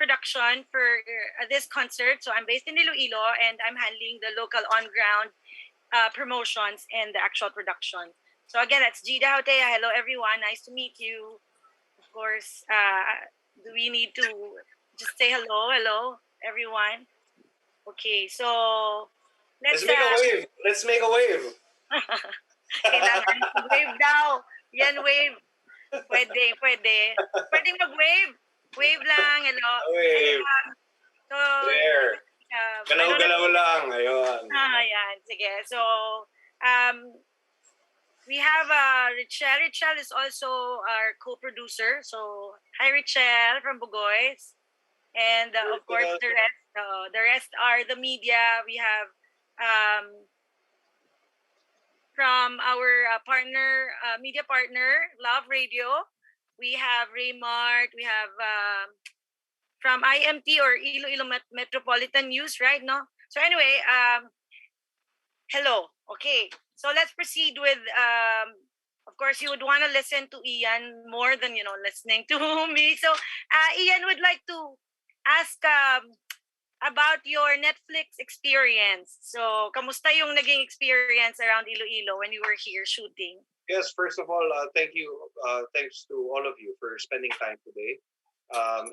production for this concert. So I'm based in Iloilo and I'm handling the local on-ground promotions and the actual production. So again, that's Gida Hotea. Hello, everyone. Nice to meet you. Of course, do we need to just say hello, everyone? Okay, so let's make a wave. Let's make a wave. Kailangan wave daw. Yan, wave. Pwede. Pwede mag-wave. Wave lang, hello. Wave. So, there. Galaw-galaw lang. Ayun. Ayan. Sige. So, we have Richelle. Richelle is also our co-producer. So, hi Richelle from Bugoys. And of course, the rest are the media. We have from our media partner, Love Radio. We have Raymart. We have from IMT or Iloilo Metropolitan News, right? No. So anyway, hello. Okay. So let's proceed with. Of course, you would want to listen to Ian more than listening to me. So Ian would like to ask about your Netflix experience. So, kamusta yung naging experience around Iloilo when you were here shooting? Yes, first of all, thank you. Thanks to all of you for spending time today. I'll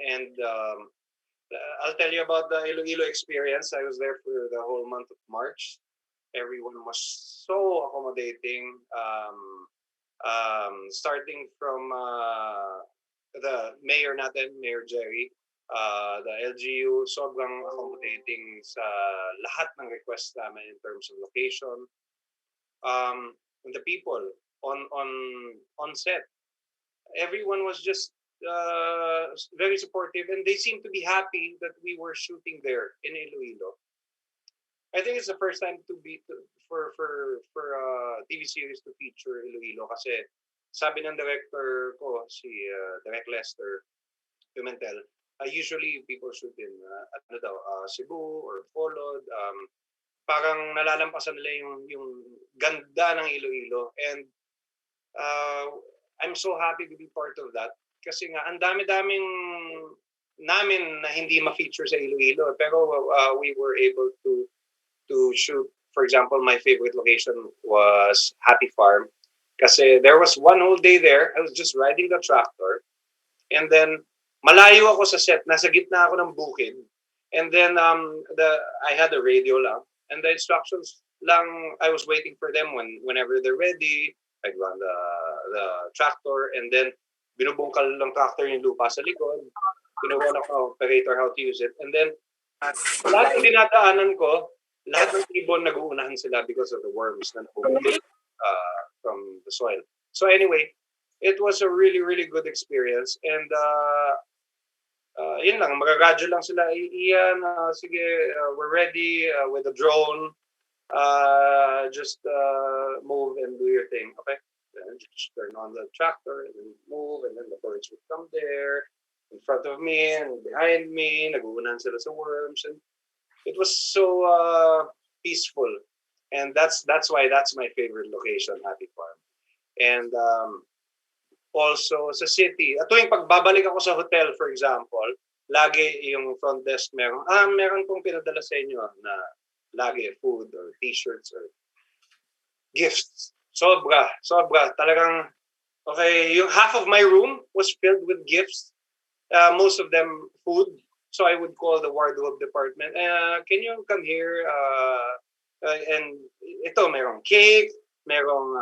tell you about the Iloilo experience. I was there for the whole month of March. Everyone was so accommodating. Starting from the mayor natin, Mayor Jerry, the LGU, sobrang accommodating sa lahat ng request namin in terms of location. And the people on set, everyone was just very supportive, and they seemed to be happy that we were shooting there in Iloilo. I think it's the first time for a TV series to feature Iloilo kasi sabi ng director ko, si Direk Lester Pimentel, usually people shoot in Cebu or Bacolod. Parang nalalampasan nila yung ganda ng Iloilo, and I'm so happy to be part of that kasi nga ang dami-daming namin na hindi ma-feature sa Iloilo, pero we were able to shoot. For example, my favorite location was Happy Farm kasi there was one whole day there. I was just riding the tractor, and then malayo ako sa set, nasa gitna ako ng bukid. And then I had a radio lang, and the instructions lang, I was waiting for them whenever they're ready. I'd run the tractor, and then binubungkal ng tractor yung lupa sa likod. Tinuruan ako operator how to use it. And then lahat ng dinadaanan ko, lahat ng ibon nag-uunahan sila because of the worms na napupunta from the soil. So anyway, it was a really, really good experience. And yun lang, magagadyo lang sila. Ian, sige, we're ready with the drone. Just move and do your thing. Okay. Then just turn on the tractor and then move, and then the birds would come there in front of me and behind me. Nag-uunahan sila sa worms. And it was so peaceful. And that's why that's my favorite location, Happy Farm. And also sa city, at tuwing pagbabalik ako sa hotel, for example, lagi yung front desk meron pong pinadala sa inyo na lagi food or t-shirts or gifts. Sobra. Talagang, okay, yung half of my room was filled with gifts. Most of them food. So I would call the wardrobe department. Can you come here? And ito, merong cake, merong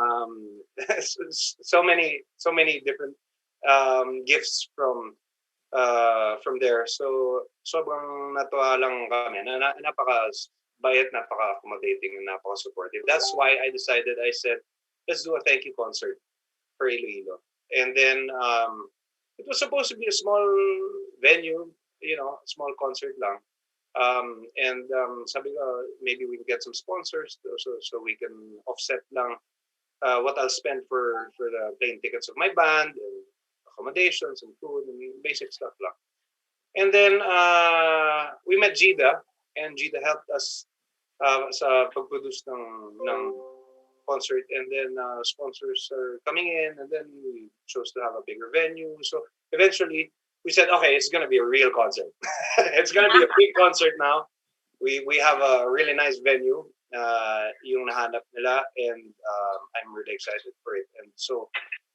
so many different gifts from there. So sobrang natuwa lang kami. Napaka-bayat, napaka-accommodating, and napaka-supportive. That's why I said, let's do a thank you concert for Iloilo. And then it was supposed to be a small venue, small concert lang. And sabi ko, maybe we can get some sponsors so we can offset lang what I'll spend for the plane tickets of my band and accommodations and food and basic stuff lang. And then we met Gida, and Gida helped us sa pag-produce ng concert, and then sponsors are coming in, and then we chose to have a bigger venue. So eventually we said, okay, it's going to be a real concert. It's gonna be a big concert now. We have a really nice venue, yung nahanap nila, and I'm really excited for it. And so,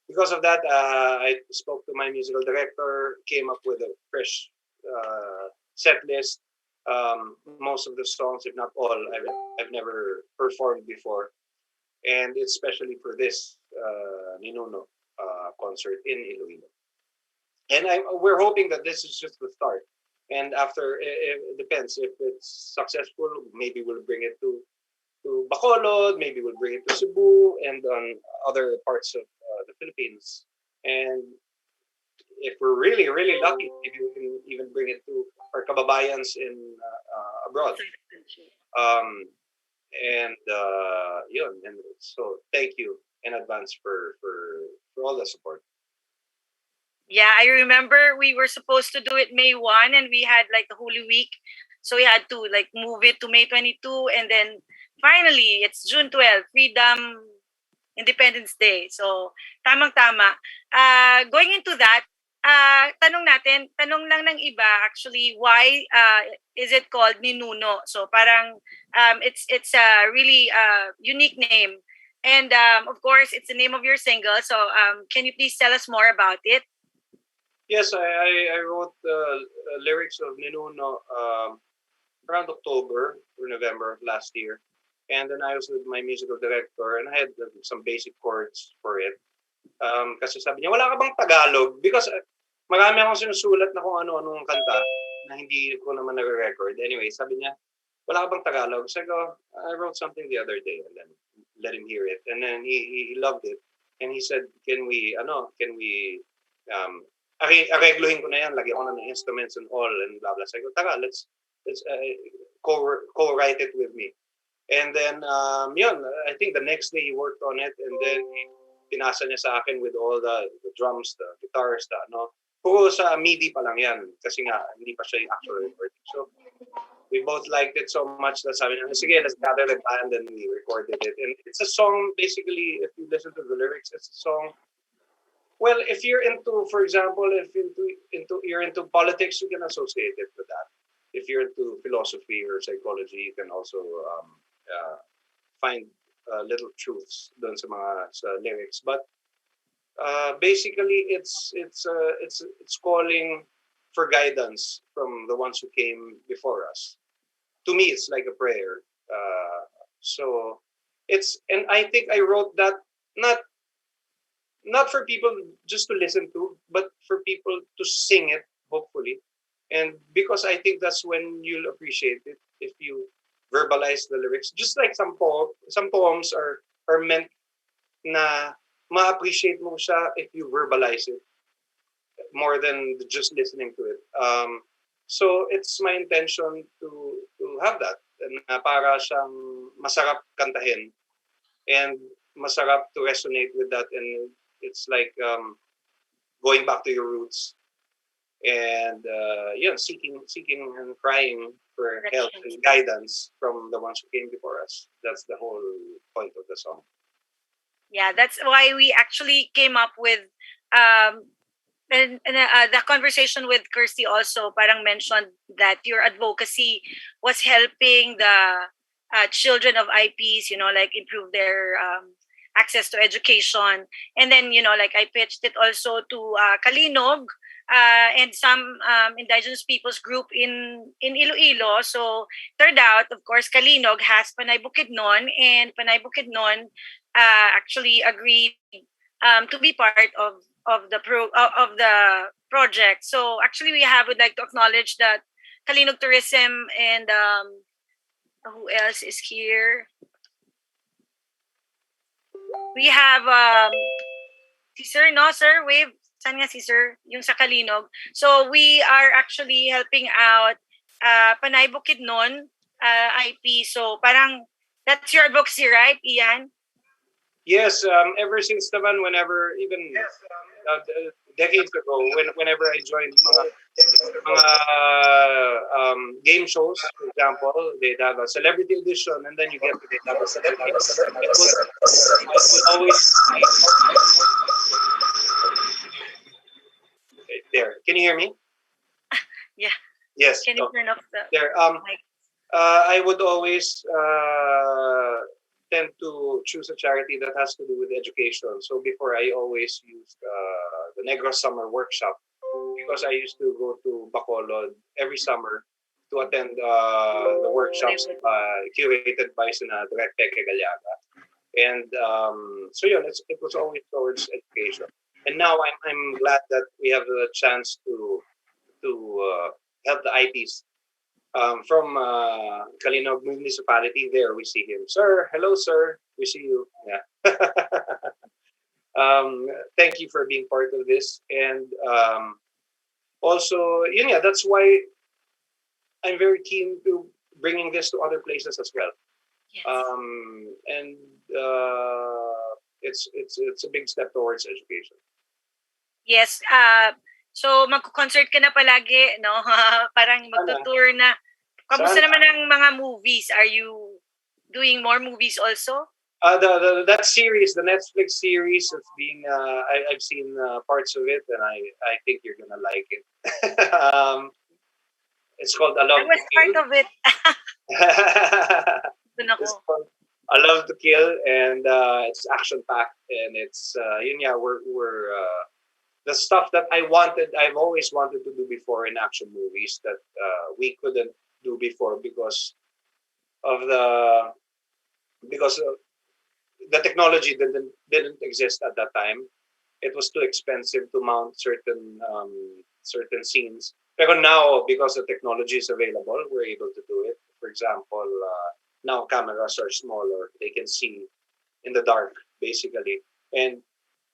because of that, I spoke to my musical director, came up with a fresh set list. Most of the songs, if not all, I've never performed before, and it's especially for this Ninuno concert in Iloilo. And we're hoping that this is just the start. And after, it depends if it's successful. Maybe we'll bring it to Bacolod. Maybe we'll bring it to Cebu and on other parts of the Philippines. And if we're really really lucky, maybe we can even bring it to our kababayans in abroad. Um, and yun. And so thank you in advance for all the support. Yeah, I remember we were supposed to do it May 1 and we had like the Holy Week. So we had to like move it to May 22 and then finally it's June 12, Freedom Independence Day. So tamang-tama. Going into that, tanong lang ng iba actually why is it called Ninuno? So parang it's a really unique name. And of course, it's the name of your single. So can you please tell us more about it? Yes, I wrote the lyrics of Ninuno around October or November of last year. And then I was with my musical director and I had some basic chords for it. Kasi sabi niya, wala ka bang Tagalog? Because marami akong sinusulat na kung ano-anong kanta na hindi ko naman nare-record. Anyway, sabi niya, wala ka bang Tagalog? So I go, I wrote something the other day and then let him hear it. And then he loved it. And he said, can we areglohin ko na yan, lagyan ko na ng instruments and all and blah blah. So I go, tara, let's co-write it with me. And then yun, I think the next day he worked on it and then pinasa niya sa akin with all the drums, the guitars, the ano. Puro sa MIDI pa lang yan kasi nga hindi pa siya yung actual recording. So we both liked it so much that sabi niya, sige, let's gather the band and we recorded it. And it's a song, basically, if you listen to the lyrics, it's a song. Well, if you're into, for example, if you're into politics, you can associate it with that. If you're into philosophy or psychology, you can also find little truths dun sa lyrics. But basically, it's calling for guidance from the ones who came before us. To me, it's like a prayer. So and I think I wrote that not not for people just to listen to, but for people to sing it, hopefully. And because I think that's when you'll appreciate it if you verbalize the lyrics. Just like some poems are meant na ma-appreciate mo siya if you verbalize it more than just listening to it. So it's my intention to have that na para siyang masarap kantahin and masarap to resonate with that, and it's like going back to your roots and seeking and crying for help and guidance from the ones who came before us. That's the whole point of the song. Yeah, that's why we actually came up with um, the conversation with Kirsty also parang mentioned that your advocacy was helping the children of IPs, like improve their access to education. And then, like I pitched it also to Kalinog and some indigenous peoples group in Iloilo. So turned out, of course, Kalinog has Panay Bukidnon, and Panay Bukidnon actually agreed to be part of the project. So actually, would like to acknowledge that Kalinog Tourism and who else is here? We have si Sir, no Sir, wave. Saan nga si Sir? Yung sa Kalinog. So we are actually helping out Panay Bukidnon IP. So parang that's your advocacy, right, Ian? Yes, ever since naman, whenever, even decades ago, whenever I joined mga game shows, for example, they'd have a celebrity edition, and then you get to have a celebrity. It will always be okay, there. Can you hear me? Yeah. Yes. Can you Oh, turn off the there. mic? I would always tend to choose a charity that has to do with education. So before, I always used the Negros Summer Workshop because I used to go to Bacolod every summer to attend the Very workshops good. curated by Sina Direk Peque Galiaga. And so yeah, it was always towards education. And now I'm glad that we have the chance to help the IPs from Kalinog Municipality. There we see him, sir. Hello, sir. We see you. Yeah. Thank you for being part of this, and also, yeah, that's why I'm very keen to bringing this to other places as well. Yes. And it's a big step towards education. Yes. So magko-concert ka na palagi, no? Parang Sana, magtutour na. Kamusta sana. naman ang mga movies? Are you doing more movies also? That series, the Netflix series, it's being I've seen parts of it, and I think you're gonna like it. It's called A I Love was to part of it. Kill. Doon ako. It's called A Love to Kill, and it's action packed, and it's yeah, we're the stuff that I've always wanted to do before in action movies that we couldn't do before of the because the technology didn't exist at that time. It was too expensive to mount certain scenes. But now, because the technology is available, we're able to do it. For example, now cameras are smaller; they can see in the dark, basically, and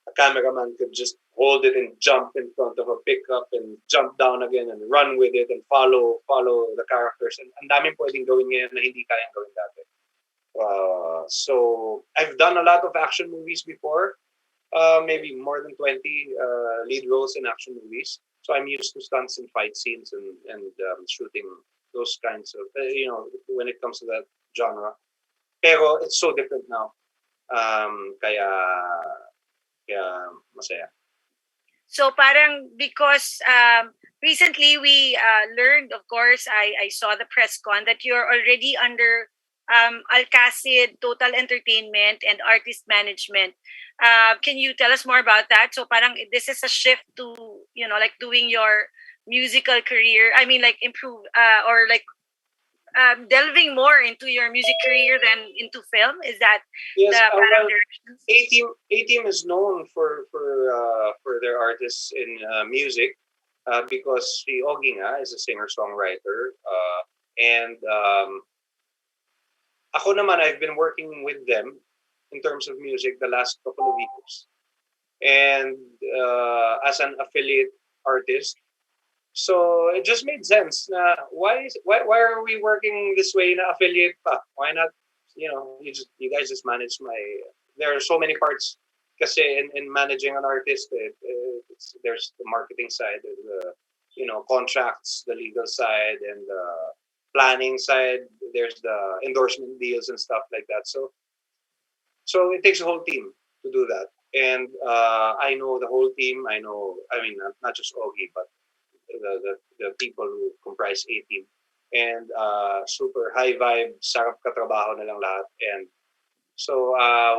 a cameraman could just hold it and jump in front of a pickup and jump down again and run with it and follow the characters. And ang daming pwedeng gawin ngayon na hindi kayang gawin dati. So I've done a lot of action movies before, maybe more than 20 lead roles in action movies. So I'm used to stunts and fight scenes and shooting those kinds of, when it comes to that genre. Pero it's so different now. Kaya masaya. So parang because recently we learned, of course, I saw the press con that you're already under Alcacid Total Entertainment and Artist Management. Can you tell us more about that? So parang this is a shift to, like doing your musical career. I mean, like improve or like delving more into your music career than into film. Is that Yes, the parang well, directions? A-Team is known for their artists in music because si Ogie nga is a singer-songwriter. And ako naman, I've been working with them in terms of music the last couple of years. And as an affiliate artist, so it just made sense. Na why are we working this way na affiliate pa? Why not? You guys just manage my. There are so many parts. Kasi in managing an artist, there's the marketing side, there's the contracts, the legal side, and the planning side. There's the endorsement deals and stuff like that. So it takes a whole team to do that. And I know the whole team. I mean, not just Ogie, but the people who comprise A-Team. And super high vibe, sarap katrabaho na lang lahat. And so I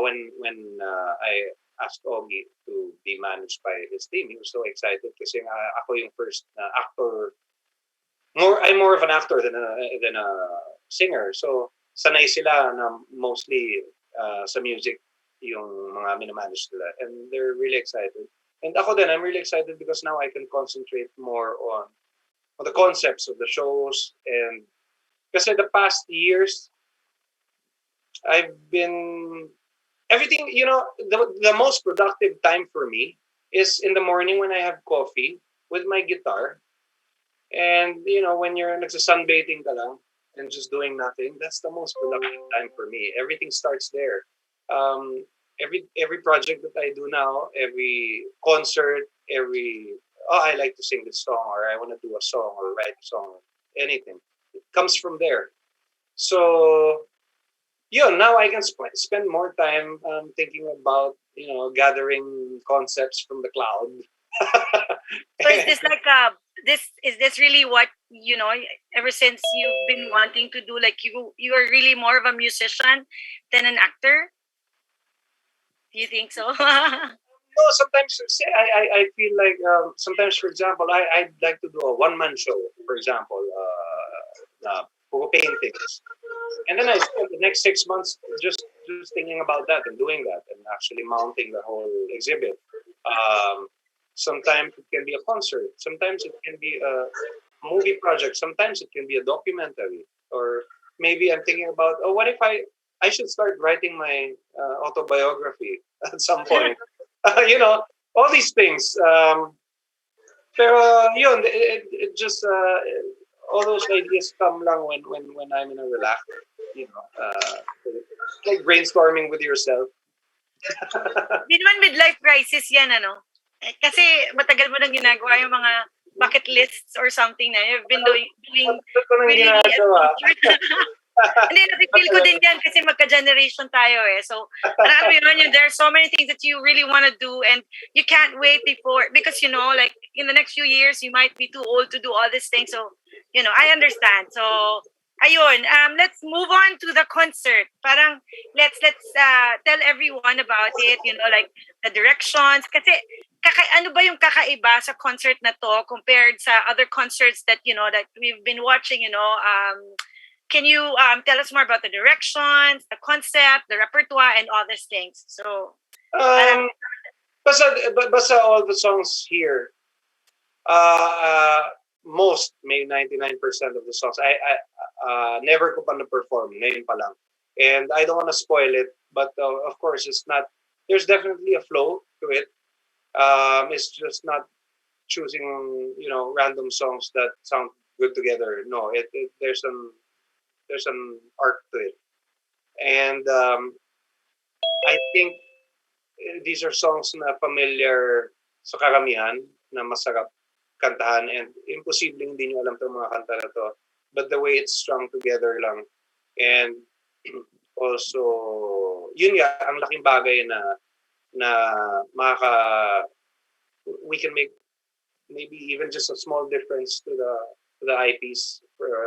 asked Ogie to be managed by his team, he was so excited kasi nga ako yung first actor. I'm more of an actor than a singer. So sanay sila na mostly sa music yung mga minamanage nila, and they're really excited. And ako din, I'm really excited because now I can concentrate more on the concepts of the shows. And kasi the past years, I've been everything. The most productive time for me is in the morning when I have coffee with my guitar, and when you're nagsa-sunbathing ka lang and just doing nothing. That's the most productive time for me. Everything starts there. Um, every project that I do now, every concert, I like to sing this song, or I want to do a song or write a song, anything. It comes from there. So now I can spend more time thinking about gathering concepts from the cloud. So is this like this is this really what ever since you've been wanting to do, like, you are really more of a musician than an actor? Do you think so? No, sometimes I feel like sometimes, for example, I'd like to do a one man show, for example, for paintings, and then I spend the next 6 months just thinking about that and doing that and actually mounting the whole exhibit. Um, Sometimes it can be a concert, sometimes it can be a movie project, sometimes it can be a documentary, or maybe I'm thinking about, oh, what if I should start writing my autobiography at some point. All these things. Pero yun, it just all those ideas come lang when I'm in a relaxed, you know, like brainstorming with yourself. Di naman midlife crisis yan, ano? Kasi matagal mo nang ginagawa yung mga bucket lists or something na you've been doing Ba't ko nang really ginagawa? Hindi, napipil ko din yan kasi magka-generation tayo eh. So, parang alam mo yun, there are so many things that you really want to do and you can't wait because, like, in the next few years, you might be too old to do all these things. So, I understand. So, ayun, let's move on to the concert. Parang, let's tell everyone about it, like, the directions. Kasi, ano ba yung kakaiba sa concert na to compared sa other concerts that, that we've been watching, can you tell us more about the directions, the concept, the repertoire, and all these things? So, basta all the songs here, most, maybe 99% of the songs, I never ko pa na-perform, ngayon pa lang. And I don't want to spoil it, but of course, it's not, there's definitely a flow to it. It's just not choosing, random songs that sound good together. No, there's an art to it. And I think these are songs na familiar sa karamihan, na masarap kantahan, and imposibleng hindi nyo alam itong mga kanta na to. But the way it's strung together lang. And also, yun nga, ang laking bagay na we can make maybe even just a small difference to the IPs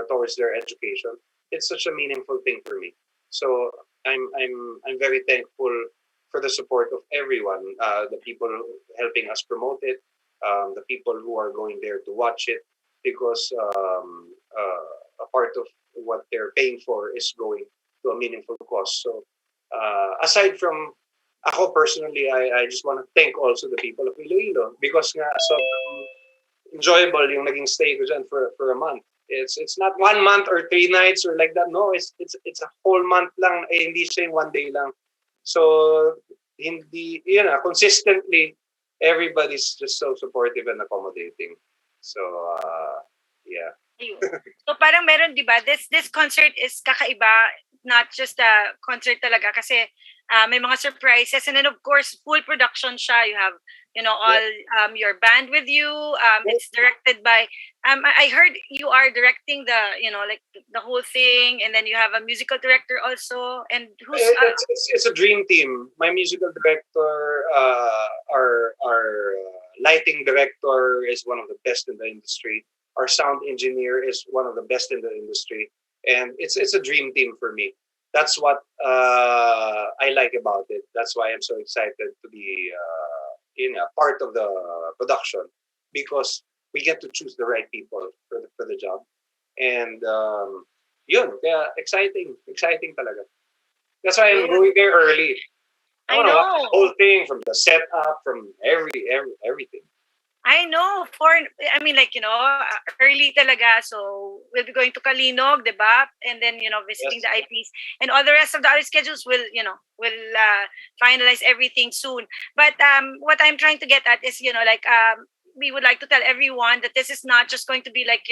towards their education. It's such a meaningful thing for me. So I'm very thankful for the support of everyone, the people helping us promote it, the people who are going there to watch it, because a part of what they're paying for is going to a meaningful cause. So aside from ako personally, I just want to thank also the people of Iloilo, because nga sobrang enjoyable yung naging stay ko dyan for a month. It's not 1 month or 3 nights or like that. No, it's a whole month lang. Hindi siya yung 1 day lang. So hindi, consistently everybody's just so supportive and accommodating. So yeah. So parang meron, di ba? This concert is kakaiba, not just a concert talaga, kasi may mga surprises, and then of course full production siya. You have all your band with you. It's directed by I heard you are directing the like the whole thing, and then you have a musical director also. And who's it's a dream team. My musical director, our lighting director is one of the best in the industry. Our sound engineer is one of the best in the industry, and it's a dream team for me. That's what I like about it. That's why I'm so excited to be part of the production, because we get to choose the right people for the job. And yun, kaya exciting talaga. That's why I'm going there early. I want to watch the whole thing, from the setup, from everything. I know. Early talaga. So, we'll be going to Kalinog, diba? And then, visiting the IPs. And all the rest of the other schedules will finalize everything soon. But what I'm trying to get at is, we would like to tell everyone that this is not just going to be like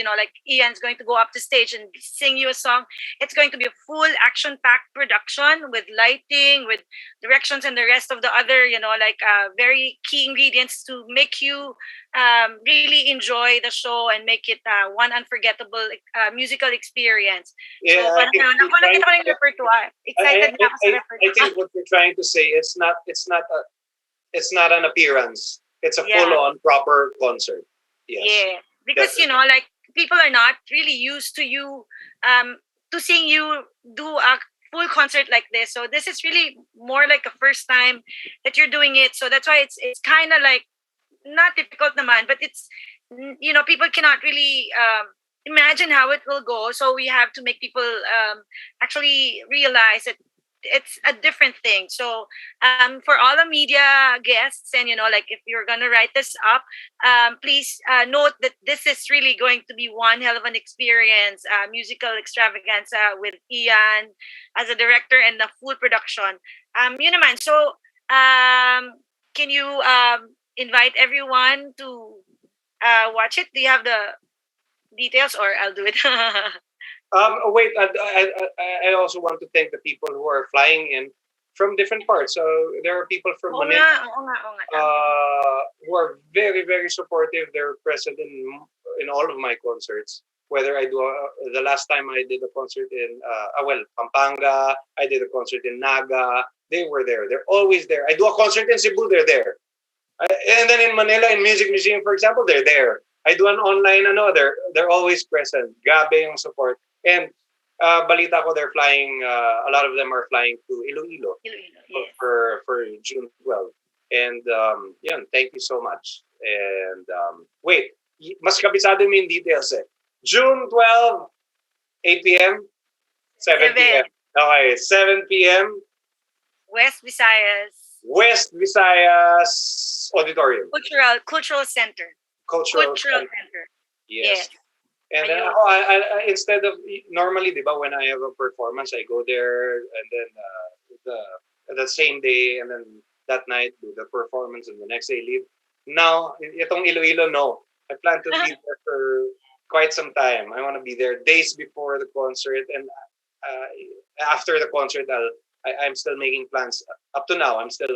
Ian's going to go up the stage and sing you a song. It's going to be a full action-packed production with lighting, with directions, and the rest of the other, very key ingredients to make you really enjoy the show and make it one unforgettable musical experience. Yeah, so, excited I think what you're trying to say, it's not an appearance. It's a full-on proper concert. Yes. Yeah, because people are not really used to you, to seeing you do a full concert like this. So this is really more like a first time that you're doing it. So that's why it's kind of like not difficult naman, but it's, people cannot really imagine how it will go. So we have to make people actually realize that it's a different thing. So for all the media guests, and like if you're gonna write this up, please note that this is really going to be one hell of an experience, musical extravaganza with Ian as a director and the full production. Yun naman. So can you invite everyone to watch it? Do you have the details, or I'll do it? Wait, I also want to thank the people who are flying in from different parts. So there are people from Oo Manila nga, oo nga, oo nga. Tama. who are very, very supportive. They're present in all of my concerts. Whether I do the last time I did a concert in Pampanga, I did a concert in Naga. They were there. They're always there. I do a concert in Cebu. They're there. And then in Manila, in Music Museum, for example, they're there. I do an online, they're always present. Grabe yung support. And balita ko, they're flying, a lot of them are flying to Iloilo Iloilo, yes. for June 12th. And thank you so much. And wait, mas kabisado mo yung details eh. June 12, 8 p.m., 7 p.m. Okay, 7 p.m. West Visayas West Visayas Auditorium. Cultural Center. Cultural Center. Yes. Yes. And then instead of normally, diba, when I have a performance, I go there and then the same day and then that night do the performance and the next day leave. Now, itong Iloilo, no. I plan to be there for quite some time. I want to be there days before the concert, and after the concert, I'm still making plans. Up to now, I'm still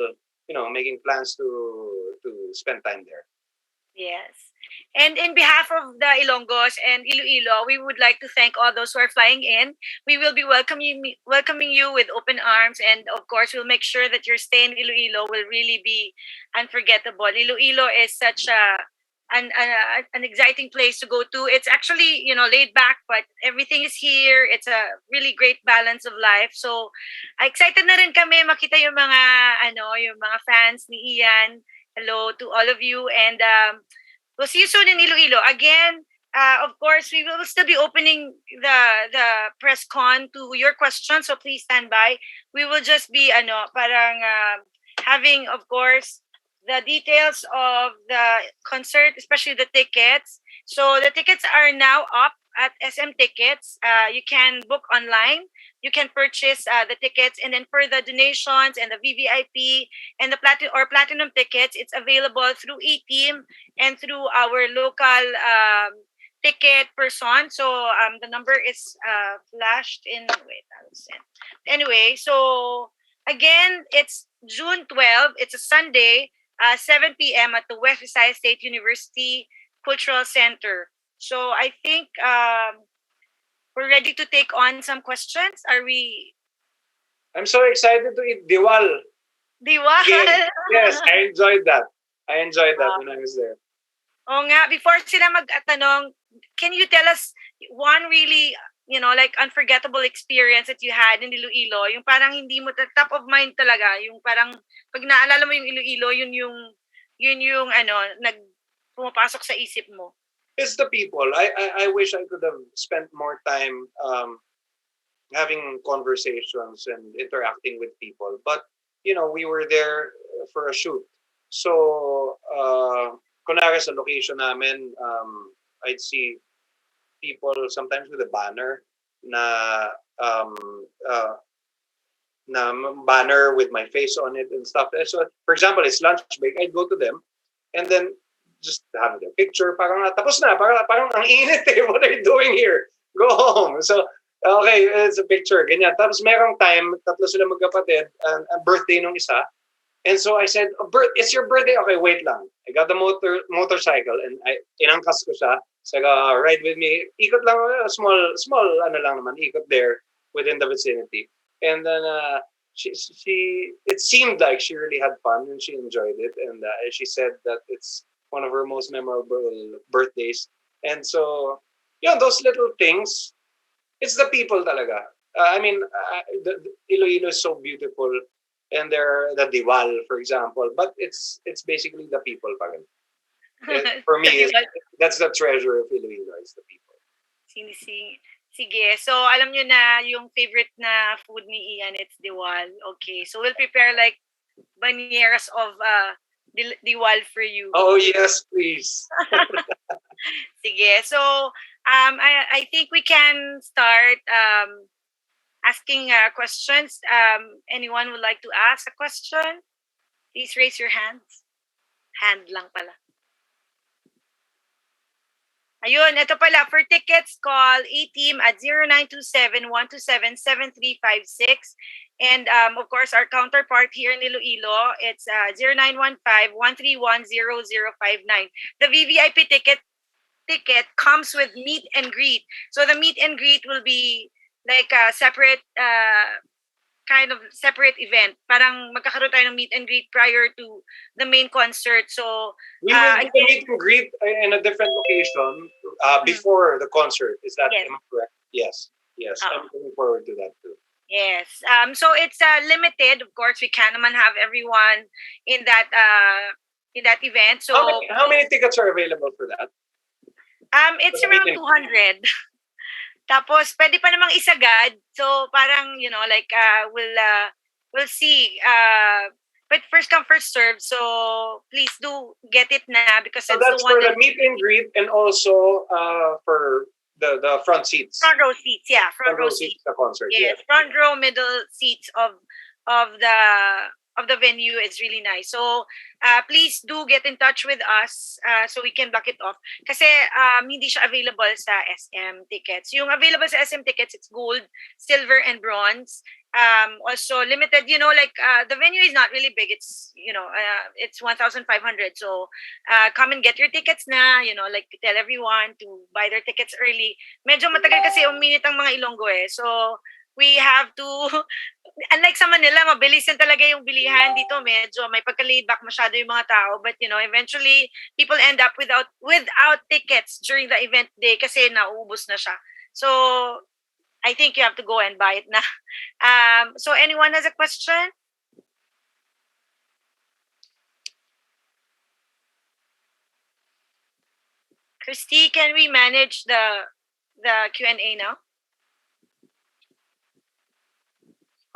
making plans to spend time there. Yes. And in behalf of the Ilonggos and Iloilo, we would like to thank all those who are flying in. We will be welcoming you with open arms, and of course, we'll make sure that your stay in Iloilo will really be unforgettable. Iloilo is such an exciting place to go to. It's actually, laid back, but everything is here. It's a really great balance of life. So excited na rin kami makita yung mga fans ni Ian. Hello to all of you, and we'll see you soon in Iloilo. Again, of course, we will still be opening the press con to your questions, so please stand by. We will just be parang having, of course, the details of the concert, especially the tickets. So the tickets are now up at SM Tickets. You can book online. You can purchase the tickets, and then for the donations and the VVIP and the platinum tickets, it's available through eTeam and through our local ticket person. So the number is flashed in. Wait, I'll send. Anyway, so again, it's June 12th. It's a Sunday, 7 p.m. at the West Visayas State University Cultural Center. So I think we're ready to take on some questions. Are we? I'm so excited to eat diwal. Diwal? Again. Yes, I enjoyed that. When I was there. Oo nga, before sila magtanong, can you tell us one really, like unforgettable experience that you had in Iloilo? Yung parang hindi mo, top of mind talaga. Yung parang, pag naalala mo yung Iloilo, yun yung pumapasok sa isip mo. It's the people. I wish I could have spent more time having conversations and interacting with people. But, we were there for a shoot. So, kunwari sa location namin, I'd see people sometimes with a banner na banner with my face on it and stuff. So, for example, it's lunch break. I'd go to them and then just have their picture. Parang tapos na. Parang ang init eh. What are you doing here? Go home. So, okay, it's a picture. Ganyan. Tapos merong time, tatlo sila magkapatid, a birthday nung isa. And so I said, it's your birthday? Okay, wait lang. I got the motorcycle and inangkas ko siya. So ride with me. Ikot lang, small, lang naman, ikot there within the vicinity. And then it seemed like she really had fun and she enjoyed it. And she said that it's one of her most memorable birthdays. And so those little things, it's the people talaga. I mean, the Iloilo is so beautiful, and there the Diwal, for example, but it's basically the people pa rin. For me, that's the treasure of Iloilo, is the people. Sige. So, alam nyo na yung favorite na food ni Ian, it's diwal. Okay. So, we'll prepare like banieras of diwal for you. Oh, yes, please. Sige. So, I think we can start asking questions. Anyone would like to ask a question? Please raise your hands. Hand lang pala. Ayun, ito pala. For tickets, call A-Team at 0927-127-7356. And of course, our counterpart here in Iloilo, it's 0915-131-0059. The VVIP ticket comes with meet and greet. So the meet and greet will be like a separate kind of separate event. Parang magkakaroon tayo ng meet and greet prior to the main concert. So we will do the meet and greet in a different location before the concert. Is that correct? Yes. I'm looking forward to that too. Yes. So it's limited. Of course, we can't naman have everyone in that event. So how many tickets are available for that? It's around 200. Tapos pwede pa namang isagad. So parang like we'll see. But first come first serve. So please do get it na because so that's for the meet and greet and also for the front seats. Front row seats, yeah. Front row seats the concert. Yes, front row, middle seats of the venue is really nice. So please do get in touch with us so we can block it off. Kasi hindi siya available sa SM tickets. Yung available sa SM tickets, it's gold, silver, and bronze. Also limited, the venue is not really big. It's it's 1,500. So come and get your tickets na. Like tell everyone to buy their tickets early. Medyo matagal kasi uminit ang mga Ilonggo eh. So we have to, unlike sa Manila, mabilis yan talaga yung bilihan. Dito medyo may pagka-laid back masyado yung mga tao. But eventually people end up without tickets during the event day kasi nauubos na siya. So I think you have to go and buy it na. So anyone has a question? Christy, can we manage the Q&A now?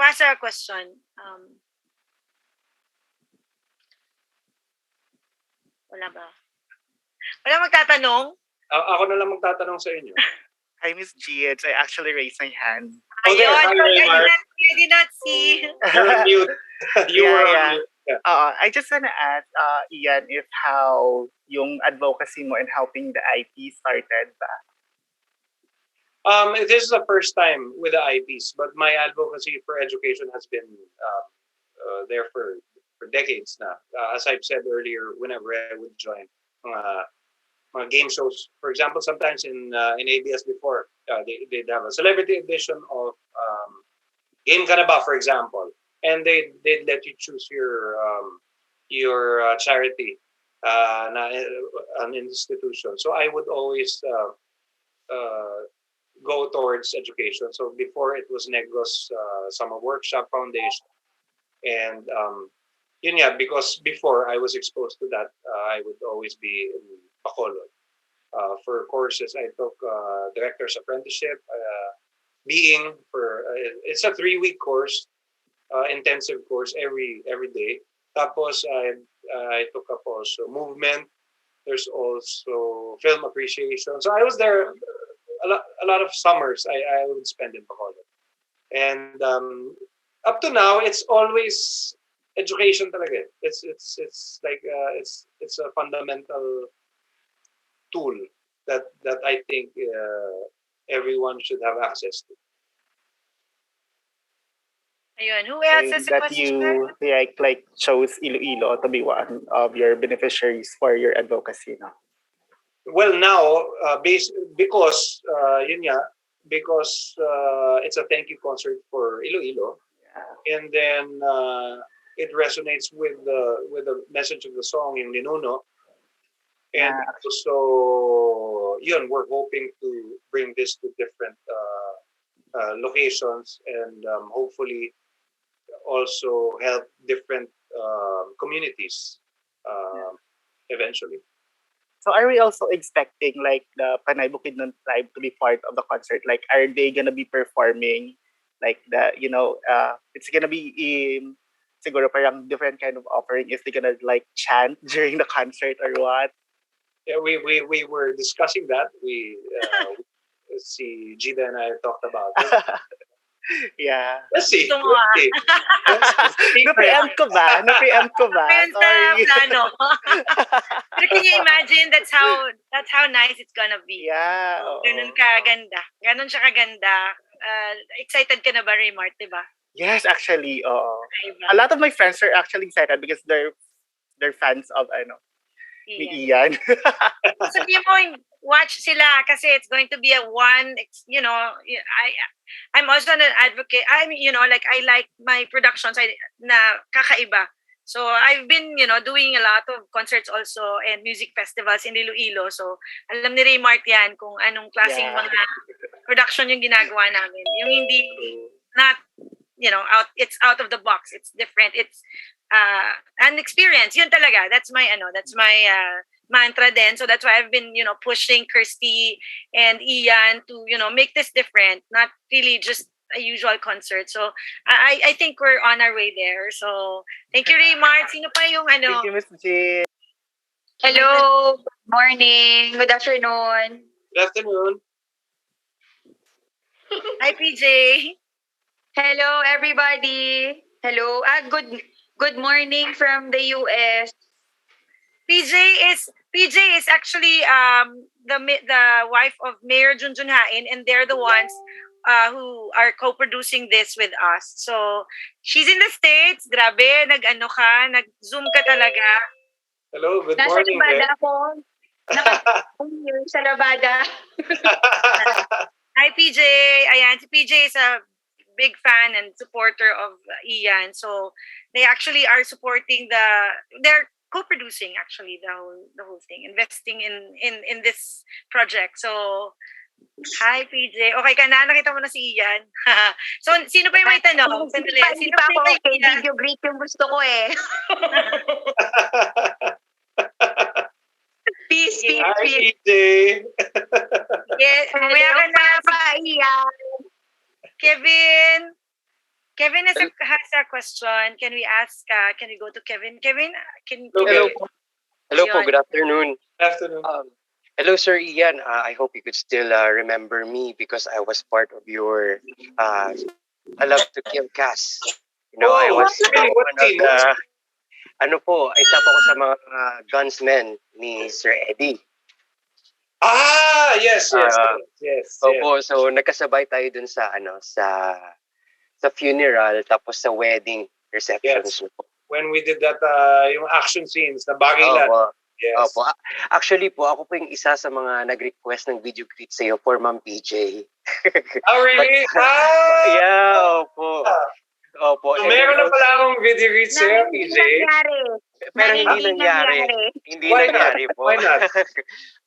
Who has a question? Wala ba? Wala magtatanong? Ako na lang magtatanong sa inyo. Hi, Miss Gia. I actually raised my hand. Ayun, I did not see. You're on mute. You were on mute. Yeah. I just want to ask, Ian, if how yung advocacy mo in helping the IP started ba? This is the first time with the IPs, but my advocacy for education has been there for decades now. As I've said earlier, whenever I would join mga game shows, for example, sometimes in ABS before, they'd have a celebrity edition of Game Ka Na Ba, for example, and they'd let you choose your charity, an institution. So I would always go towards education. So before it was Negros Summer Workshop Foundation, and because before I was exposed to that, I would always be in Bacolod. For courses, I took Director's Apprenticeship, it's a 3-week course, intensive course every day. Tapos I took up also movement. There's also film appreciation. So I was there a lot of summers. I would spend in Bacolod, and up to now, it's always education talaga. It's like it's a fundamental tool that I think everyone should have access to. Ayun, who else has a that question? you like chose Iloilo to be one of your beneficiaries for your advocacy, no? Well, now because it's a thank you concert for Iloilo, and then it resonates with the message of the song, yung Ninuno. And Yeah. also, we're hoping to bring this to different locations, and hopefully also help different communities eventually. So are we also expecting like the Panay Bukidnon tribe to be part of the concert? Like, are they gonna be performing like it's gonna be siguro parang different kind of offering? Is they gonna like chant during the concert or what? Yeah, we were discussing that. See, Gida and I talked about it. Yeah. Let's see. Gusto mo Let's see. Let's secret. Na-preempt ko ba? Na-preempt ko ba? Ayun sa Sorry. plano. Pero can you imagine that's how nice it's gonna be. Yeah. Ganun Oo. kaganda. Ganun siya kaganda. Excited ka na ba, Raymart, diba? Yes, actually, Diba? a lot of my friends are actually excited because they're fans of ni Iyan. Ian. Sabihin mo, watch sila kasi it's going to be I'm also an advocate. Like I like my productions na kakaiba. So I've been, doing a lot of concerts also and music festivals in Iloilo. So alam ni Raymart yan kung anong klaseng Yeah. mga production yung ginagawa namin. Yung hindi, True. not, it's out of the box. It's different. It's an experience. Yun talaga. That's my mantra then. So that's why I've been, pushing Kirsty and Ian to, make this different, not really just a usual concert. So I think we're on our way there. So thank you, Raymart. Sino pa yung Thank you, Miss J. Hello, good morning, good afternoon. Good afternoon. Hi, PJ. Hello, everybody. Hello. Good morning from the US. PJ is actually the wife of Mayor Junjun Hain, and they're the ones who are co-producing this with us. So she's in the States. Grabe, nag-Zoom ka talaga. Hello, good Nasa morning. Labada ako. Nakatungin sa Labada. Hi, PJ. Ayan, si PJ is a big fan and supporter of Ian. So they actually are supporting they're co-producing actually the whole thing, investing in this project. So hi, PJ. Okay ka na? Nakita mo na si Ian. So, sino pa yung may tanong? Sandali. Hindi pa ako okay. Video greet yung gusto ko eh. Peace, peace, Hi, peace. PJ. Yes, mamaya ka na. Iyan. Kevin has a question. Can we go to Kevin? Kevin, Hello. Hello po, Yun. good afternoon. Good afternoon. Hello, Sir Ian. I hope you could still remember me because I was part of your I Love to Kill cast. I was really? What one of team? the, isa po ako sa mga gunsmen ni Sir Eddie. Yes. Opo, so nagkasabay tayo dun sa sa funeral tapos sa wedding receptions. Yes. When we did that, yung action scenes, na bagay lahat. Yes. Opo. Actually po, ako po yung isa sa mga nag-request ng video greet sa'yo for Ma'am PJ. Oh, really? Yeah, opo. Opo. So, meron na pala akong video greet sa'yo, PJ. Pero hindi nangyari. Hindi Why nangyari not? po. Why not?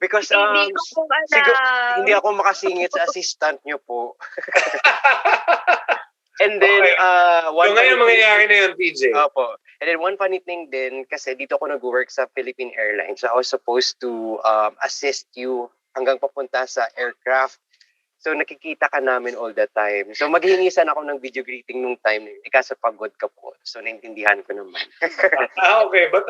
Because Hindi ko po hindi ako makasingit sa assistant nyo po. And then, Okay. So ngayon mangyayari na yun, PJ. Opo. And then one funny thing din, kasi dito ako nag-work sa Philippine Airlines. So I was supposed to assist you hanggang papunta sa aircraft. So nakikita ka namin all the time. So maghingisan ako ng video greeting nung time. Kaso pagod ka po. So naintindihan ko naman. Okay. But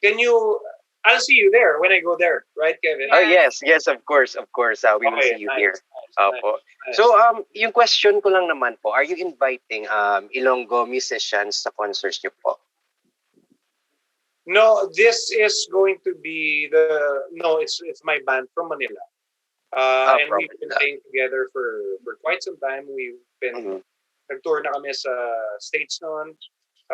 can you... I'll see you there when I go there. Right, Kevin? Oh, yes, of course. We will Okay, see you nice, here. nice. Opo. So, yung question ko lang naman po, are you inviting Ilonggo musicians sa concerts niyo po? No, this is going to be it's my band from Manila. And from we've been Manila. playing together for quite some time. We've been nag-tour na kami sa States noon.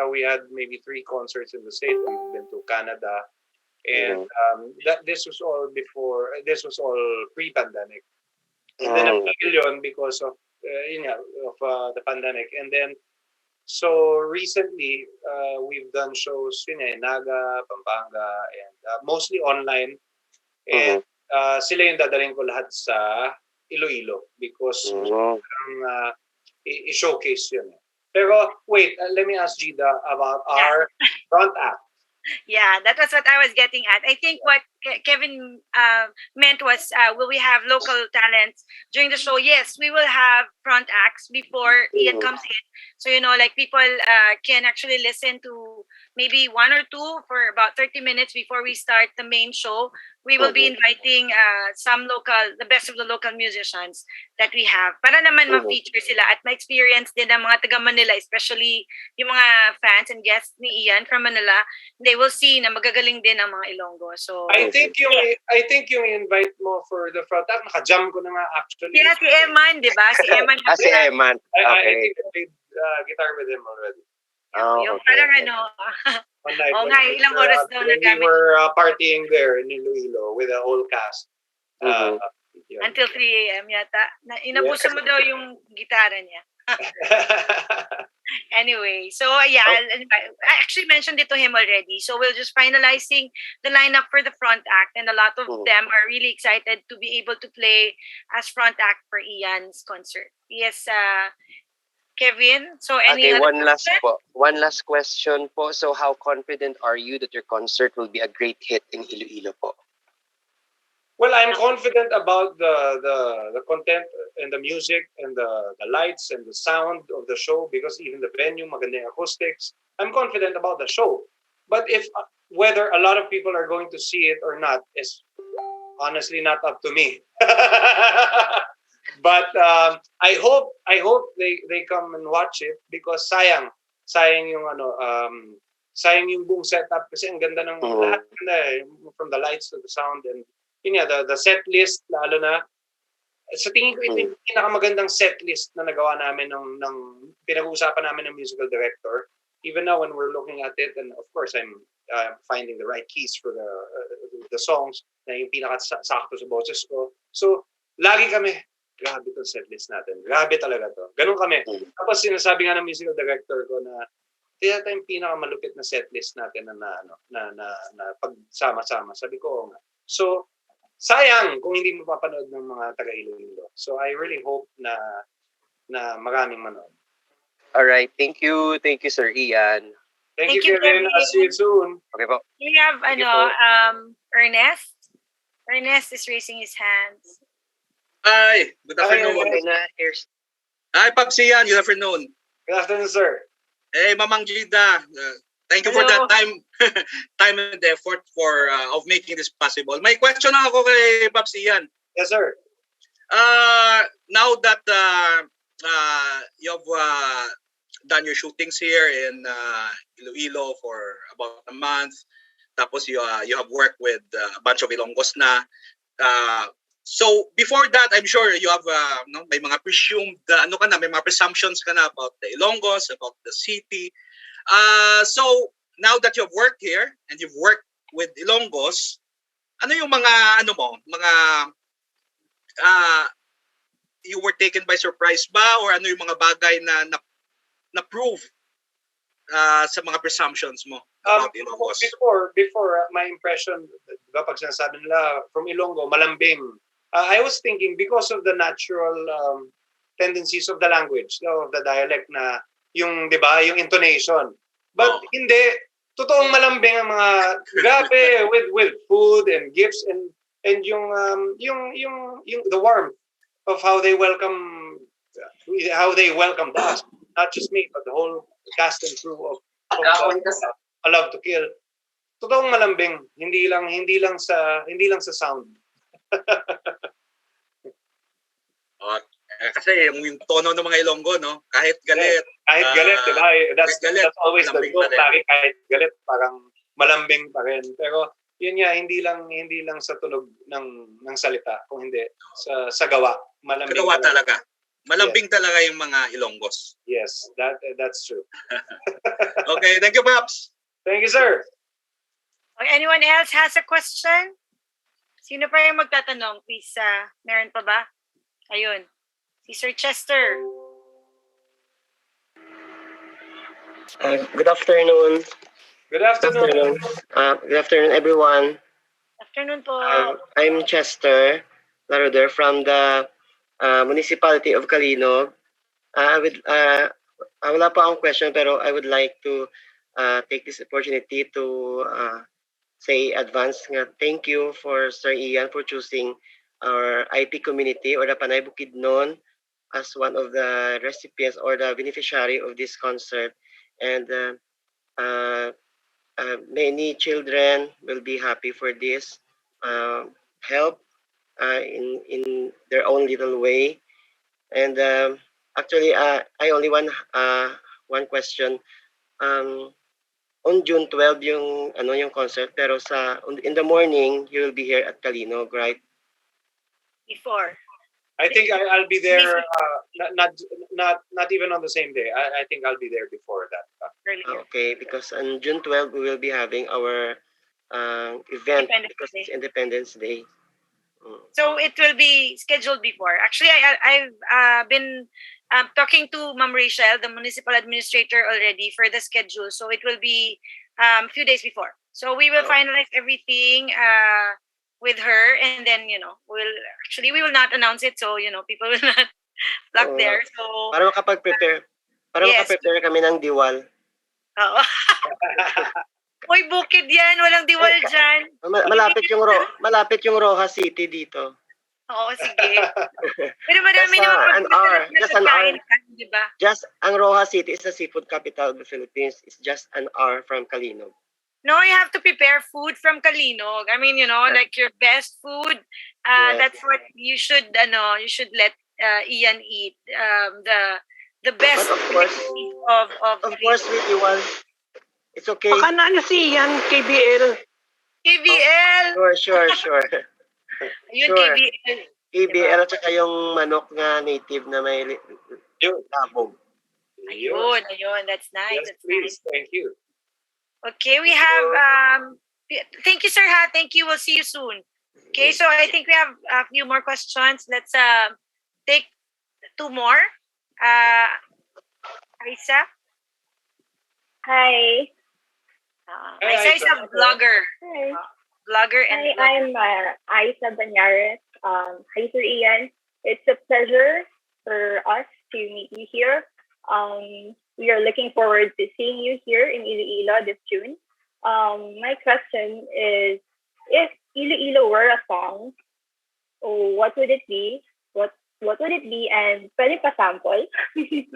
We had maybe 3 concerts in the States. We've been to Canada. And this was all pre-pandemic. And then napigil yun because of the pandemic. And then So recently, we've done shows in Naga, Pampanga, and mostly online. And sila yung dadaling ko lahat sa Iloilo because gusto i-showcase yun. Pero wait, let me ask Gida about our front act. Yeah, that was what I was getting at. I think what Kevin meant was, will we have local talents during the show? Yes, we will have front acts before Ian comes in. So, like people can actually listen to maybe one or two for about 30 minutes before we start the main show. We will be inviting the best of the local musicians that we have para naman ma-feature sila at ma-experience din ng mga taga Manila, especially yung mga fans and guests ni Ian from Manila. They will see na magagaling din ang mga Ilonggo. So I think yung invite mo for the front act, naka-jam ko na nga actually. yeah, si Eman, di ba? Si Eman. Si Eman. I think I played guitar with him already. Yung parang One night. ilang oras daw when we nagamit. were partying there in Iloilo with the whole cast. Until 3 a.m. yata. Inabuso mo daw yung gitara niya. Anyway, so yeah, I actually mentioned it to him already. So we're just finalizing the lineup for the front act, and a lot of them are really excited to be able to play as front act for Ian's concert. Yes, Kevin. So any other one last question po. So how confident are you that your concert will be a great hit in Iloilo po? Well, I'm confident about the content and the music and the lights and the sound of the show because even the venue, maganda yung acoustics. I'm confident about the show. But whether a lot of people are going to see it or not is honestly not up to me. But I hope they come and watch it because sayang yung sayang yung buong setup kasi ang ganda ng lahat from the lights to the sound and the set list lalo na sa tingin ko ito yung pinakamagandang set list na nagawa namin ng pinag-uusapan namin ng musical director. Even now when we're looking at it, and of course I'm finding the right keys for the songs na yung pinaka-sakto sa boses ko. So lagi kami, grabe itong set list natin. Grabe talaga to. Ganun kami. Tapos sinasabi nga ng musical director ko na kaya tayong pinakamalupit na set list natin na pagsama-sama. Sabi ko nga. So sayang kung hindi mo papanood ng mga taga-Iloilo. So I really hope na maraming manood. All right. Thank you, Sir Ian. Thank you, Kevin. I'll see you soon. Okay po. We have Ernest. Ernest is raising his hands. Hi, good afternoon. Hi, Pops Ian. Good afternoon. Good afternoon, sir. Hey, Mamang Gida. Thank you for that time and effort for of making this possible. May question lang ako kay Pops Ian. Yes, sir. Now that you've done your shootings here in Iloilo for about a month, tapos you have worked with a bunch of Ilonggos na. So before that, I'm sure you have may mga presumed may mga presumptions ka na about the Ilonggos, about the city. So now that you've worked here and you've worked with Ilonggos, ano yung mga you were taken by surprise ba or ano yung mga bagay na prove sa mga presumptions mo about Ilonggos? Before my impression, diba, pag sinasabi nila from Ilonggo, malambing. I was thinking because of the natural tendencies of the language, of the dialect na yung, di ba, yung intonation. But hindi, totoong malambing ang mga grabe with food and gifts and yung the warmth of how they welcomed us. Not just me, but the whole cast and crew of I Love to Kill. Totoong malambing, hindi lang sa sound. Kasi yung tono ng mga Ilonggo, no? Kahit galit. Kahit galit, diba? That's always the joke. Lagi kahit galit, parang malambing pa rin. Pero yun nga, hindi lang sa tunog ng salita, kung hindi sa gawa. Malambing sa gawa talaga. Malambing talaga yung mga Ilonggos. Yes, that's true. Okay, thank you, Pops. Thank you, sir. Anyone else has a question? Sino pa yung magtatanong? Please, meron pa ba? Ayun. Si Sir Chester. Good afternoon. Good afternoon. Good afternoon, everyone. Afternoon po. I'm Chester Laroder from the municipality of Calinog. Wala pa akong question pero I would like to take this opportunity to say advance nga thank you for Sir Ian for choosing our IP community or the Panay Bukidnon as one of the recipients or the beneficiary of this concert. And many children will be happy for this help in their own little way. And actually, I only one question. On June 12 yung yung concert pero in the morning you will be here at Calinog, right? Before. I think I'll be there. Not even on the same day. I think I'll be there before that. Okay, because on June 12 we will be having our event because it's Independence Day. So it will be scheduled before. Actually, I've been talking to Ma'am Rachel, the municipal administrator, already for the schedule. So it will be a few days before. So we will finalize everything with her, and then we will not announce it. So people will not block there. So para makapag-prepare. Para makapag-prepare kami ng diwal. Oo. Uy, bukid yan. Walang diwal dyan. Malapit yung Rojas City dito. Oo, sige. Pero marami naman just an hour. Diba? Just ang Rojas City is the seafood capital of the Philippines. It's just an hour from Calinog. No, you have to prepare food from Calinog. I mean, like your best food. Yes. That's what you should let Ian eat. The best of course, of course with Iwan. It's okay. Baka na si Ian, KBL. KBL! Sure. Yun, sure. KBL. KBL at saka yung manok na native na may labog. Ayun. That's nice. Yes, that's please. Nice. Thank you. Okay, we have thank you, sir. Thank you. We'll see you soon. Okay, so I think we have a few more questions. Let's take two more. Aisa. Hi. Aisa is a blogger. Hi. Blogger and Hi, I'm Aisa Banyares. Hi, Sir Ian. It's a pleasure for us to meet you here. We are looking forward to seeing you here in Iloilo this June. My question is, if Iloilo were a song, what would it be? What would it be? And pwede pa sample? If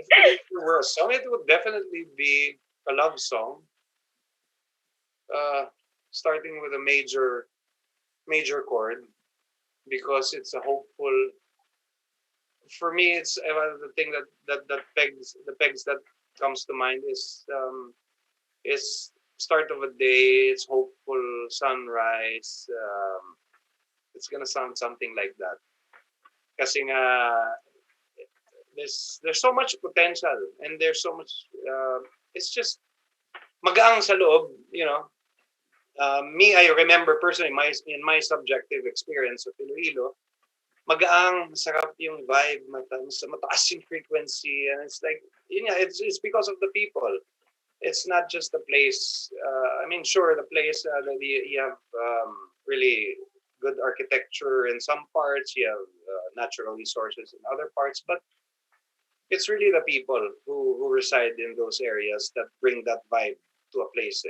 it were a song, it would definitely be a love song. Starting with a major chord, because it's a hopeful. For me, it's the thing that pegs that comes to mind is start of a day. It's hopeful sunrise. It's gonna sound something like that. Kasi nga, there's so much potential and there's so much. It's just magaang sa loob, me, I remember personally in my subjective experience of Iloilo, magaang, masarap yung vibe, mataas yung frequency, and it's like, it's because of the people. It's not just the place. Sure, the place that you have really good architecture in some parts, you have natural resources in other parts, but it's really the people who reside in those areas that bring that vibe to a place.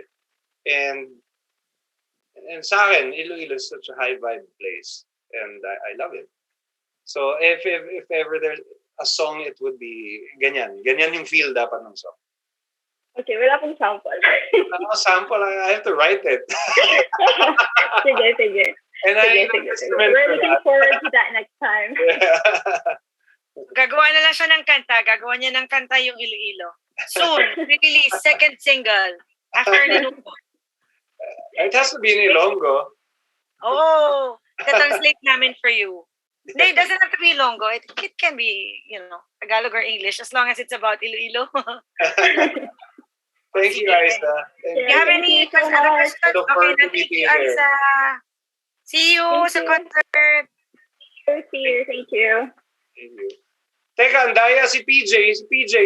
And sa akin, Iloilo is such a high vibe place, and I love it. So if ever there's a song, it would be ganyan yung feel dapat ng song. Okay, wala pong sample. Sample, I have to write it. Sige. And sige. We're looking forward to that next time. Gagawa na lang siya ng kanta. Gagawa niya ng kanta yung Iloilo. Soon, release second single after Ninupo. It has to be in Ilonggo. Oh, translate namin for you. No, it doesn't have to be Ilonggo. It can be, Tagalog or English as long as it's about Iloilo. Thank you, Aisa. Do you have any other questions? Okay, thank you, Aisa. See you sa concert. See you. Thank you. Thank you. Teka, Andaya, si PJ,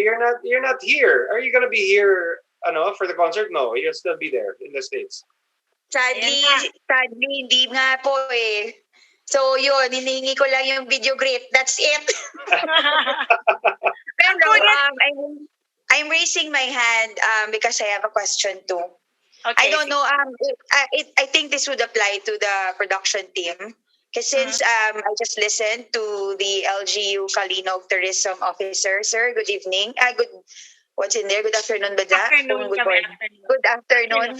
you're not here. Are you gonna be here, for the concert? No, you'll still be there in the States. Sadly, Ayan sadly, hindi nga po eh. So yun, hinihingi ko lang yung video greet. That's it. Pero I'm raising my hand because I have a question too. Okay. I don't know. I think this would apply to the production team. Because since I just listened to the LGU Kalinog Tourism Officer, sir, good evening. Good, what's in there? Good afternoon, ba dyan? Afternoon Good kami, morning. afternoon. Good afternoon.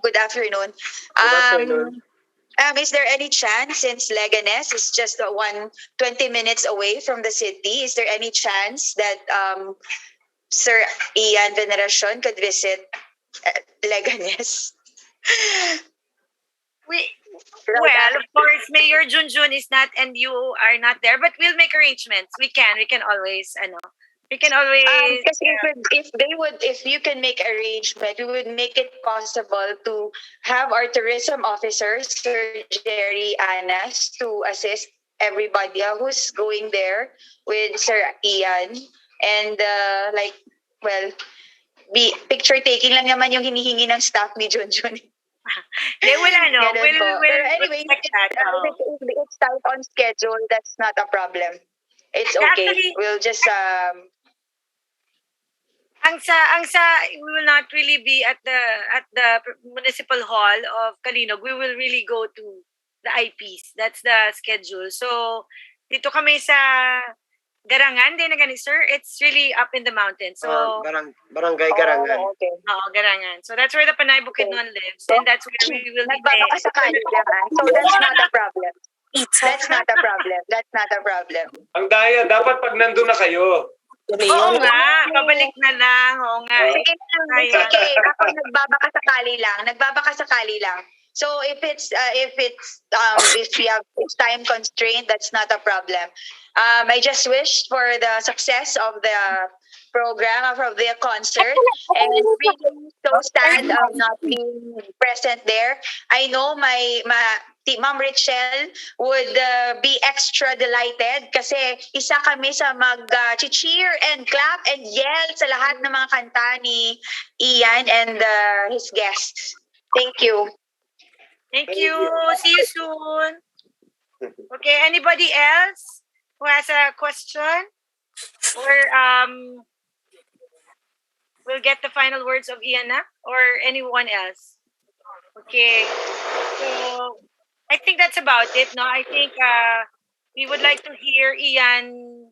Good afternoon. Good afternoon. Is there any chance, since Leganes is just 20 minutes away from the city, is there any chance that Sir Ian Veneracion could visit Leganes? Well, of course, Mayor Junjun is not, and you are not there, but we'll make arrangements. We can always, we can always. Because if you can make arrangement, we would make it possible to have our tourism officer, Sir Jerry Anas, to assist everybody who's going there with Sir Ian, and be picture taking lang naman yung hinihingi ng staff ni Junjun. They will, Ganun po. Pero we'll anyway, check that. if it's tight on schedule, that's not a problem. It's okay. Actually, We'll just ang sa we will not really be at the municipal hall of Kalinog. We will really go to the IPs. That's the schedule. So dito kami sa Garangan din na gani, sir. It's really up in the mountains. So Barangay Garangan. Oh, okay. Garangan. So that's where the Panay Bukidnon lives, and that's where we will be Nagbabakasakali lang. So that's not a problem. That's not a problem. That's not a problem. Ang Daya, dapat pag nandun na kayo. Oo nga, babalik na lang. Oo nga. Sige, ako nagbabakasakali lang. So if it's time constraint, that's not a problem. I just wish for the success of the program, of the concert, and really so sad of not being present there. I know my Ma'am Richelle would be extra delighted kasi isa kami sa mag-cheer and clap and yell sa lahat ng mga kanta ni Ian and his guests. Thank you. Thank you. See you soon. Okay, anybody else who has a question? Or we'll get the final words of Ian or anyone else. Okay. So I think that's about it, no? I think we would like to hear Ian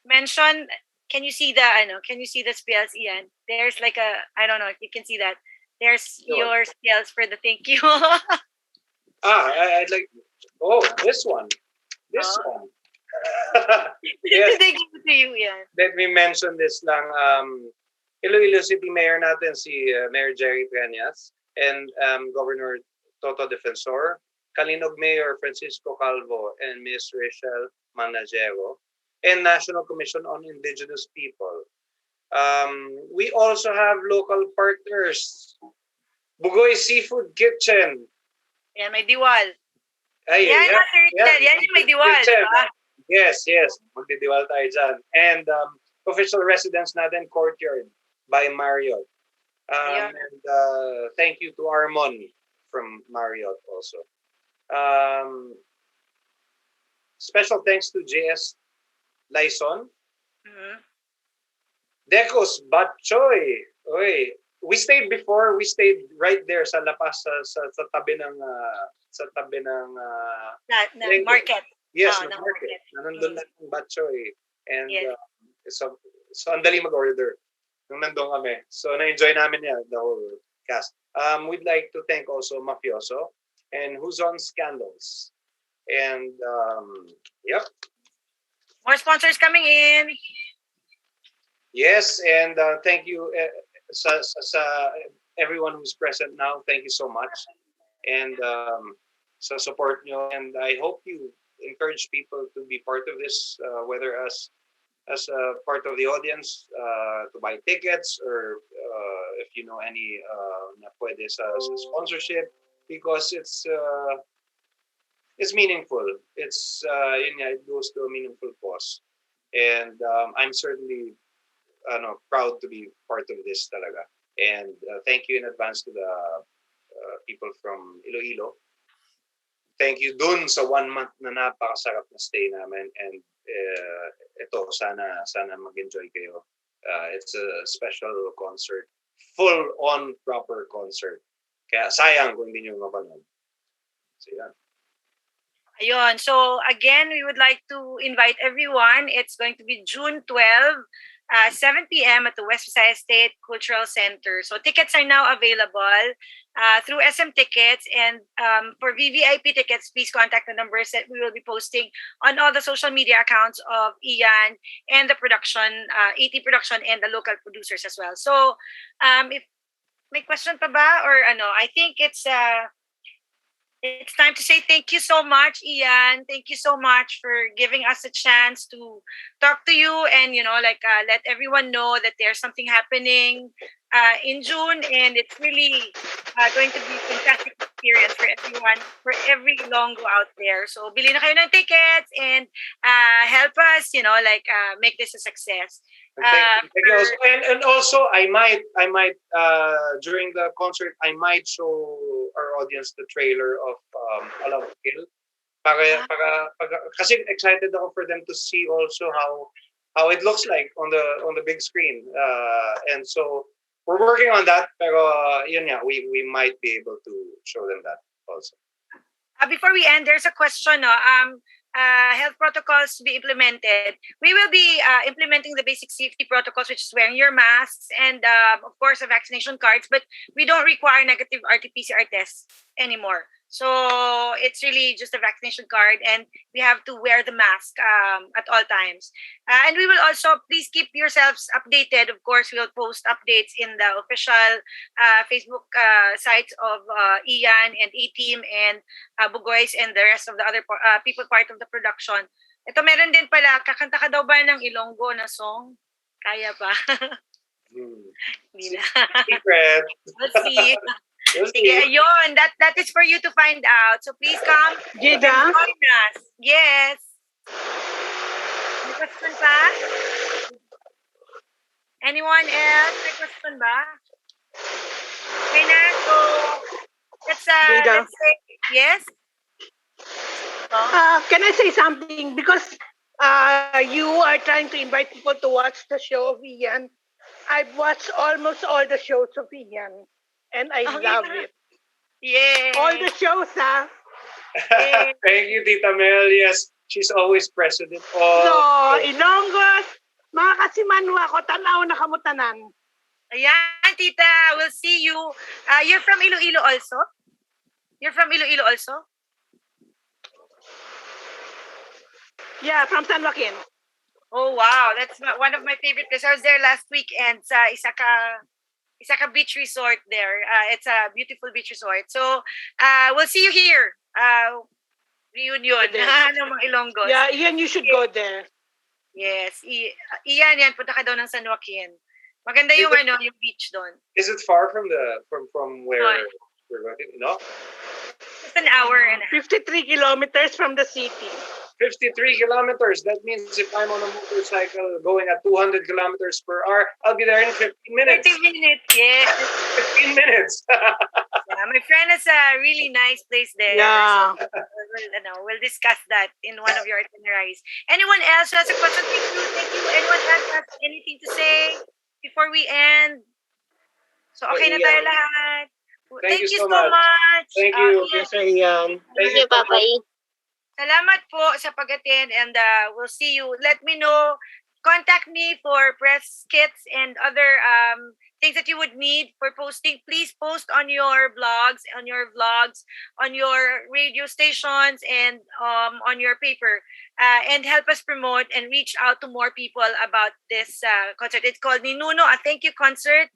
mention. Can you see the spells, Ian? There's like I don't know if you can see that. There's your spells for the thank you. I'd like. Oh, this one. This one. Yes. They give it to you, Ian. Let me mention this lang. Iloilo City Mayor natin si Mayor Jerry Peñas and Governor Toto Defensor, Kalinog Mayor Francisco Calvo and Ms. Rachel Managero, and National Commission on Indigenous People. We also have local partners. Bugoy Seafood Kitchen. Yan, may diwal. Ay, yan yung may diwal. Diba? Yes. Magdidiwal tayo dyan. And official residence natin, Courtyard by Marriott. And thank you to Armon from Marriott also. Special thanks to JS Lyson. Mm-hmm. Decos Batchoy. Oy, we stayed right there sa La Paz sa tabi ng market. Yes, the market. Nandun lang yung Batchoy. And so ang dali mag-order nung nandun kami. So na-enjoy namin yan, the whole cast. We'd like to thank also Mafioso and Who's on Scandals. And yep. More sponsors coming in. Yes, and thank you sa everyone who's present now. Thank you so much. And sa support nyo. And I hope you encourage people to be part of this, whether as a part of the audience, to buy tickets, or if you know any na pwede sa sponsorship, because it's it's meaningful. It's yun nga, it goes to a meaningful cause, and I'm certainly proud to be part of this talaga. And thank you in advance to the people from Iloilo. Thank you dun sa 1 month na napakasarap na stay namin, and ito sana mag-enjoy kayo. It's a special concert, full on proper concert. Kaya sayang kung hindi niyo mapanood. So yan. Ayun. So again, we would like to invite everyone. It's going to be June 12, 7 p.m. at the West Visayas State Cultural Center. So tickets are now available through SM Tickets. And for VVIP tickets, please contact the numbers that we will be posting on all the social media accounts of Ian and the production, AT Production, and the local producers as well. So if may question pa ba? Or I think it's time to say thank you so much, Ian. Thank you so much for giving us a chance to talk to you and, let everyone know that there's something happening in June, and it's really going to be a fantastic experience for everyone, for every Ilonggo out there. So, bili na kayo ng tickets and help us, make this a success. Thank you also. And also, I might during the concert, I might show our audience the trailer of Alaw Kill. Kasi excited ako for them to see also how it looks like on the big screen. And so we're working on that. Pero yun nga, we might be able to show them that also. Before we end, there's a question. Health protocols to be implemented. We will be implementing the basic safety protocols, which is wearing your masks and, of course, the vaccination cards. But we don't require negative RT-PCR tests anymore. So it's really just a vaccination card, and we have to wear the mask at all times. And we will also, please keep yourselves updated. Of course, we'll post updates in the official Facebook sites of Ian and A-Team and Bugoys and the rest of the other people part of the production. Ito, meron din pala, kakanta ka daw ba ng Ilonggo na song? Kaya ba? Hindi na. Secret. Let's see. Sige, ayun. That is for you to find out. So please come. Jida? Join us. Yes. May question pa? Anyone else? May question ba? Okay na. So, let's say, yes? Can I say something? Because you are trying to invite people to watch the show of Ian. I've watched almost all the shows of Ian. And I love it. Yeah. All the shows, ha? Thank you, Tita Mel. Yes, she's always present in all. So, Ilonggos, mga kasimanwa ko, tanaw na kamutanan. Ayan, Tita. We'll see you. You're from Iloilo also? You're from Iloilo also? Yeah, from San Joaquin. Oh, wow. That's one of my favorite places. I was there last weekend sa Isaka Beach Resort there. It's a beautiful beach resort. So, we'll see you here. Reunion ng mga Ilonggos. Yeah, Ian, you should go there. Yes. Iyan, punta ka daw ng San Joaquin. Maganda yung yung beach doon. Is it far from where we're going? No? It's an hour and a half. 53 kilometers from the city. 53 kilometers. That means if I'm on a motorcycle going at 200 kilometers per hour, I'll be there in 15 minutes. 30 minutes, yes. 15 minutes. Yeah, my friend has a really nice place there. Yeah. So, we'll discuss that in one of your itineraries. Anyone else who has a question? Thank you. Anyone else has anything to say before we end? So, okay na tayo lahat. Thank you so much. Thank you. Yes, sir, Ian. Thank you, Papay. Salamat po sa pag-attend, and we'll see you. Let me know. Contact me for press kits and other things that you would need for posting. Please post on your blogs, on your vlogs, on your radio stations, and on your paper. And help us promote and reach out to more people about this concert. It's called Ninuno, a thank you concert,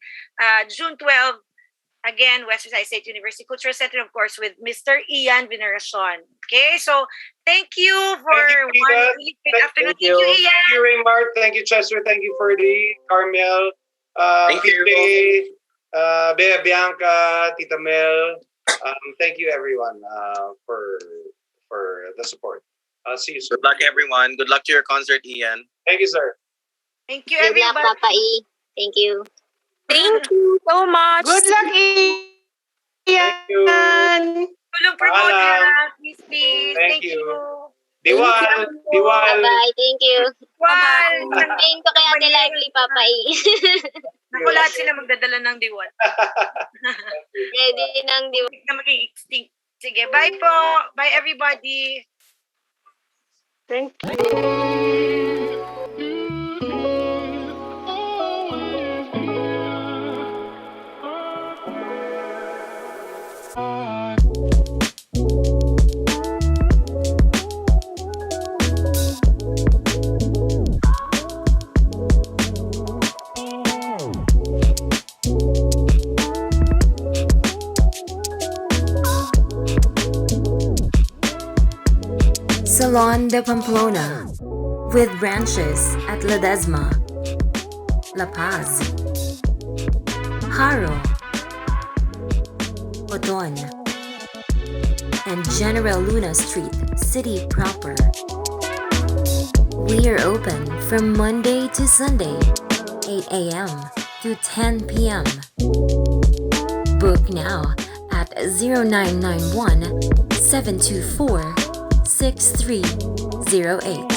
June 12. Again, West Visayas State University Cultural Center, of course, with Mr. Ian Veneracion. Okay, so thank you for one really great afternoon. Thank you, Ian. Thank you, Raymart. Thank you, Chester. Thank you, Ferdy, Carmel, Thank you. PJ, Bea, Bianca, Tita Mel. Thank you, everyone, for for the support. See you soon. Good luck, everyone. Good luck to your concert, Ian. Thank you, sir. Thank you, Good luck, everybody. Papa E. Thank you. Thank you so much. Good luck, Ian. Thank you. Tulong promote Paalam. ha. Please, please. Thank Thank you. Diwal. Diwal. Bye-bye. Thank you. Well, Sabihin ko kay Ate Lively, Papa E. naku, lahat sila magdadala ng diwal. Ready nang di Na maging extinct. Sige, bye po. Bye, everybody. Thank you. Salon de Pamplona, with branches at Ledesma, La Paz, Haro, Oton, and General Luna Street, City proper. We are open from Monday to Sunday, 8 a.m. to 10 p.m. Book now at 0991 724 6308.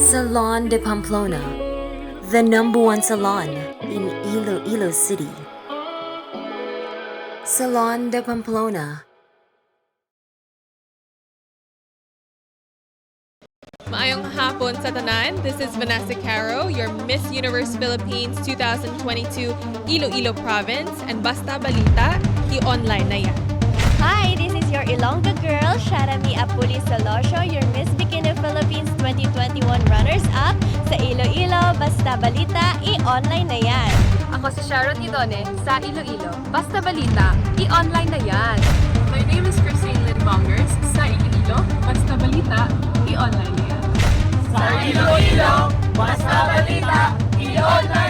Salon de Pamplona, the #1 salon in Iloilo City. Salon de Pamplona. Maayong hapon sa tanan. This is Vanessa Caro, your Miss Universe Philippines 2022 Iloilo Province, and basta balita, i-online na yan. Hi, this is your Ilongga girl, Sharami Apuli Solosio, your Miss Bikini Philippines 2021 runners-up sa Iloilo. Basta balita, i-online na yan. Ako si Sharon Idone sa Iloilo. Basta balita, i-online na yan. My name is Christine Lidbongers sa Iloilo. Basta balita, i-online na yan. Sa Iloilo, basta balita, i-online